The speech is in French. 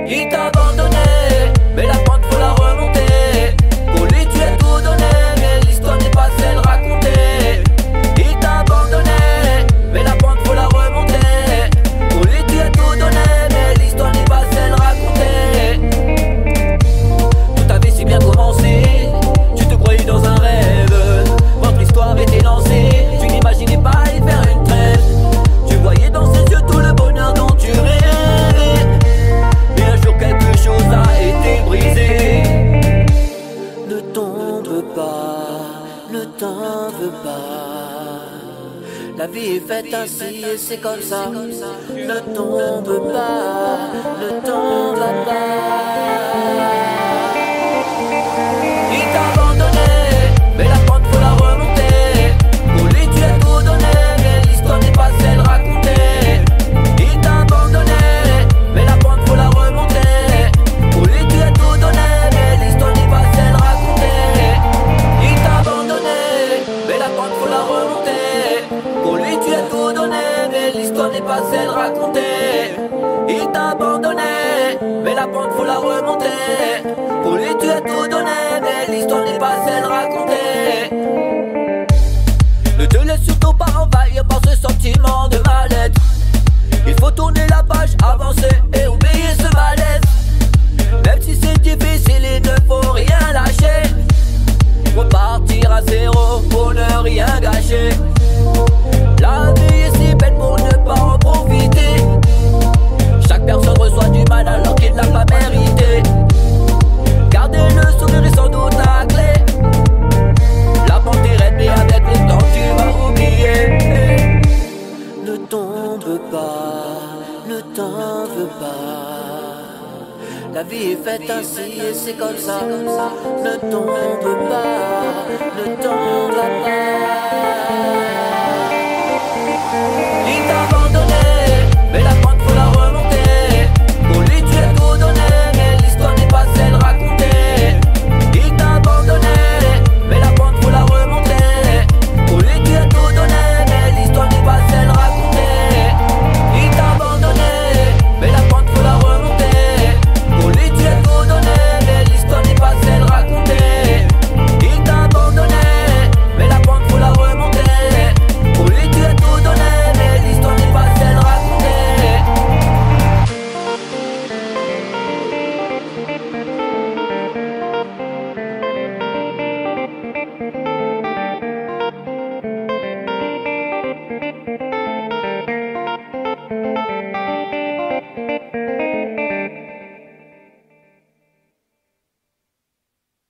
Il t'a abandonné, mais la pente faut la remonter. Pour lui tu as tout donné, mais l'histoire n'est pas celle racontée. Il t'a abandonné, mais la pente faut la remonter. Pour lui tu as tout donné, mais l'histoire n'est pas celle racontée. Tout avait si bien commencé, tu te croyais dans un rêve. Votre histoire était lancée, tu n'imaginais pas y faire une trêve. Tu voyais dans ses yeux tout le bonheur dont tu rêvais. Mais un jour quelque chose a été brisé. Ne tombe pas, ne t'en veux pas. La vie est faite ainsi et c'est comme ça. Ne tombe pas, ne t'en va pas. Il t'a abandonné, mais la pente faut la remonter. Pour lui tu as tout donné, mais l'histoire n'est pas celle racontée. Il t'a abandonné, mais la pente faut la remonter. Pour lui tu as tout donné, mais l'histoire n'est pas celle racontée. Il t'a abandonné, mais la pente faut la remonter. Pour lui tu as tout donné, mais l'histoire n'est pas celle racontée. Il t'a abandonné, mais la pente faut la remonter. Pour lui tu as tout donné, mais l'histoire n'est pas celle racontée. Ne te laisse surtout pas envahir par ce sentiment de mal-être. Il faut tourner la page, avancer et oublier ce malaise. Même si c'est difficile, il ne faut rien lâcher. Repartir à zéro pour ne rien gâcher. La vie est si belle pour ne pas en profiter. Chaque personne reçoit du mal alors qu'il ne l'a pas mérité. Garder le sourire est sans doute la clé. La pente est raide mais avec le temps tu vas oublier. Ne tombe pas, ne t'en veux pas. La vie est faite ainsi et c'est comme ça. Ne tombe pas, ne t'en va pas. Il t'a abandonné, mais la pente faut la remonter. Pour lui tu as tout donné, mais l'histoire n'est pas celle racontée. Il t'a abandonné, mais la pente faut la remonter. Pour lui tu as tout donné, mais l'histoire n'est pas celle racontée. Il t'a abandonné, mais la pente faut la remonter. Pour lui tu as tout donné, mais l'histoire n'est pas celle racontée. Il t'a abandonné, mais la pente faut la remonter. Pour lui tu as tout donné, mais l'histoire n'est pas celle racontée.